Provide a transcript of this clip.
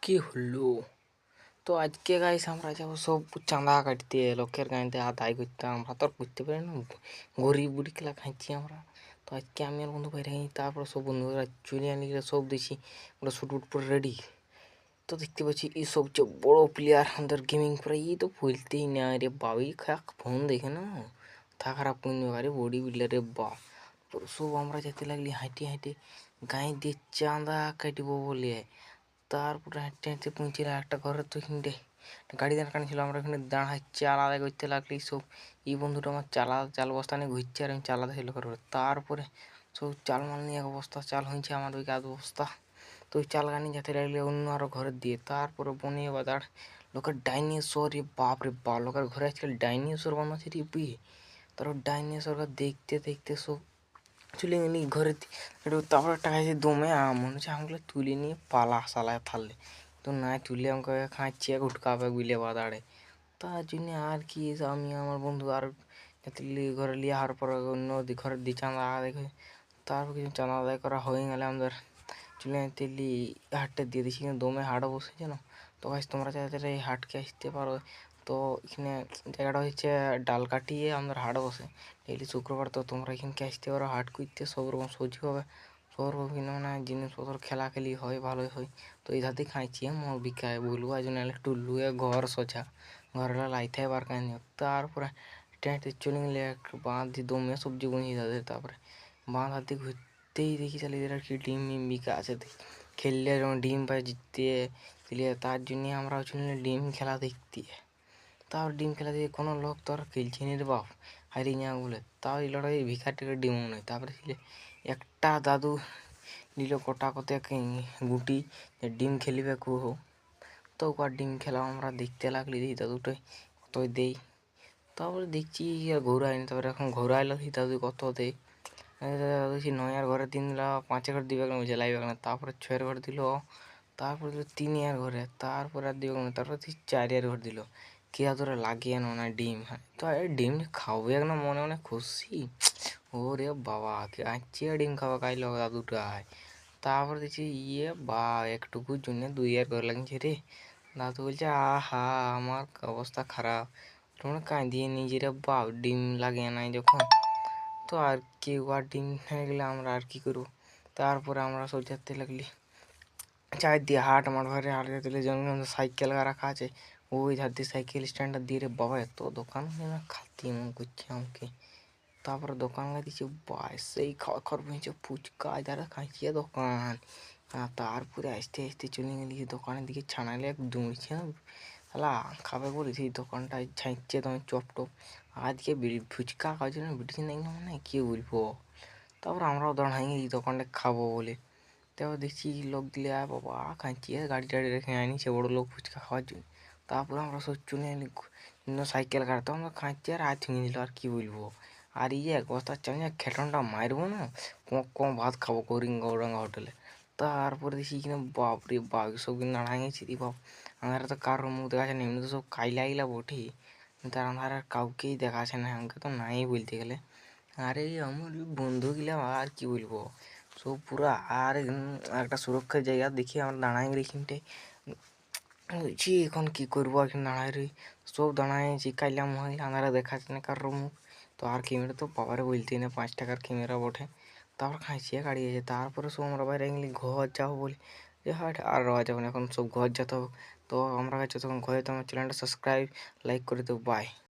কি হলো? তো আজকে গাইস আমরা যাবো সব চাঁদা কাটতে, লোকের গাঁইতে আদায় করতে। আমরা তো আর করতে পারি না, গরিব বুড়ি খেলা খাইছি আমরা। তো আজকে আমি আর বন্ধু বাইরে গেছি, তারপর সব বন্ধুরা চলে আনি সব দিছি, ওরা শুট উট পরে রেডি। তো দেখতে পাচ্ছি এই সবচেয়ে বড় প্লেয়ার আমাদের গেমিং করে, এই তো বলতেই না রে বাবু, খাক ফোন দেখে না থা খারাপ করে আরে বডি বিল্ডার রে বা। সব আমরা যেতে লাগলি হাঁটি হাঁটি গাঁয়ে দিয়ে চাঁদা কাটবো বলে। তারপরে হাঁটতে হাঁটতে পৌঁছিলাম একটা ঘরের, তো এখানটে গাড়ি দাঁড় ছিল, আমরা এখানে দাঁড়ায় চাল আদায় করতে লাগলি সব। এই বন্ধুটা আমার চাল বস্তা নিয়ে ঘুরছে আর আমি চাল আদায় ছিল করে। তারপরে সব চাল মাল নিয়ে এক বস্তা চাল হয়েছে আমার ওই আধ বস্তা। তো ওই চাল গানি যেতে লাগলে অন্য আরো ঘরের দিয়ে। তারপরে বনিয়ে বাজার লোকের ডাইনোসর, রে বাপ রে বাপ, লোকের ঘরে আজকাল ডাইনোসর বানাচ্ছে রে বিয়ে। তারপর ডাইনোসরকে দেখতে দেখতে সব চলে গেলি ঘরে। তারপর একটা খাইছে দমে আম, মনে হচ্ছে আমগুলো তুলে নিয়ে পালা সালায় থাললে, তো না তুলে আমাকে খাঁচিয়ে উঠকাবে গুলে বাদাড়ে। তার জন্য আর কি আমি আমার বন্ধু আর ঘরে লিয়ে আসার পর অন্য ঘরের দিয়ে চাঁদা আদায় করে। তারপর কিছু চাঁদা আদায় করা হয়ে গেলে আমাদের চলে তেলি হাটটা দিয়ে দিচ্ছি, কিন্তু দমে হাটও বসেছে না। তো গাইস তোমরা চাইলে এই হাটকে আসতে পারো। তো এখানে জায়গাটা হচ্ছে ডাল কাটিয়ে আমাদের হাট বসে ডেইলি শুক্রবার। তো তোমরা এখানকে আসতে পারো হাট করতে, সব রকম সবজি হবে, সব রকম মানে জিনিসপত্র খেলাখেলি হয়, ভালোই হয়। তো এই ধাতে খাইছি মল বিকায় বলবো আজ নাহলে টুল্লুয়ে ঘর সোছা ঘরলা লাইতে বার কানি। তারপরে টেঁটে চলে গেলে একটু বাঁধ দিয়ে দমে সবজি বুনিয়ে তাদের। তারপরে বাঁধ হাতে ঘুরতেই দেখি চালিয়ে এরা কি ডিম মিম বিকা আছে, খেললে যেমন ডিম পায় জিততে দিলে, তার জন্যে আমরা চলে ডিম খেলা দেখতে। তাও ডিম খেলা দিয়ে কোনো লোক তো আর খেলছে নি রে বাপ, হারি না বলে। তাও এই লড়াই ভিখার টিকে ডিম নয়। তারপরে ছিল একটা দাদু নিল কটা কত গুটি ডিম খেলিবে কুহ। তো ওর ডিম খেলা আমরা দেখতে লাগলি, দিই দাদুটাই কতই দেই। তারপরে দেখছি ঘোরায়নি, তারপরে এখন ঘোরাইলো দাদু কত দেয়। দাদু সে নয়ার ঘরে 3 ঘর দিবে বুঝে লাগবে না। তারপরে 6 ঘর দিল, তারপরে দিল 3 ঘরে, তারপরে আর দিবে না, তারপরে 4 ঘর দিল। কে ধরে লাগিয়ে না ডিম। হ্যাঁ তো ডিম খাবে না, মনে মনে খুশি। ওরে বাবা কে আঁচে ডিম খাওয়া খাইল দাদুটাই। তারপরে দেখছি বা একটুকুর জন্য 2 ঘর লাগছে রে। দাদু বলছে আহা আমার অবস্থা খারাপ, তোমরা কাঁদিয়ে নিজে রে বাপ ডিম লাগিয়ে নাই যখন। তো আর কেউ আর ডিম হয়ে গেলে আমরা আর কি করবো। তারপরে আমরা সব যেতে লাগলি চার দিয়ে হাট, আমার ঘরে হাট যেতে যেমন সাইকেল রাখা আছে ওই ধার দিয়ে সাইকেল স্ট্যান্ডটা দিয়ে রে বাবা এত দোকান খাতি মন করছে আমাকে। তারপরে দোকান দিচ্ছে সেই খাওয়া খর হয়েছে ফুচকা যারা খাইছে দোকান। তারপরে আসতে আসতে চলে গেলি দোকানের দিকে ছানালে এক দৌড়ছে তাহলে খাবে বলি সেই দোকানটা ছাইছে তোমার চপ টপ। আজকে ফুচকা খাওয়ার জন্য বেরিয়েছে নাকি মানে কি বলবো। তারপর আমরাও দাঁড়াই এই দোকানটা খাবো বলে। তারপর দেখছি লোক দিলে বাবা খাইছি গাড়ি টাড়ি রেখে আনি সে বড়ো লোক ফুচকা খাওয়ার জন্য। তারপরে আমরা সব চলে এলি সাইকেল কাটতে, আমরা খাইছি আর হাত ভেঙে দিল আর কি বলবো। আর এক বস্তা চাল খেটনটা মারবো না, কম ভাত খাবো গৌরাঙ্গা হোটেলে। তারপরে দেখি কিনা বাপরে বাপ সব কিন্তু নাড়াই গেছি রে বাপ। আমার তো কারোর মুখ দেখা যাচ্ছে না, এমনি তো সব কাইলা আইলা বটে, তার আমার আর কাউকেই দেখা আছে না, আমাকে তো নাই বলতে গেলে। আরে আমার বন্ধু গেলাম আর কি বলবো সব পুরা। আর একটা সুরক্ষার জায়গা দেখি আমরা দাঁড়াই এখানটায় বলছি এখন কি করবো, এখন দাঁড়ায় রই সব দাঁড়াইছি কাইলা মহিলা আঁধারা দেখাচ্ছে না কারোর মুখ। তো আর ক্যামেরা তো পাওয়ারে বলতেই না 5 টাকার ক্যামেরা বটে। তারপর খাইছিয়ে গাড়ি আছে, তারপরে সব আমরা বাইরে গেলি ঘর যাবো বলে যে হাট আর রওয়া যাবে না, এখন সব ঘর যেতে হবে। তো আমরা কাছে তখন ঘরে, তো আমার চ্যানেলটা সাবস্ক্রাইব লাইক করে দেবো, বাই।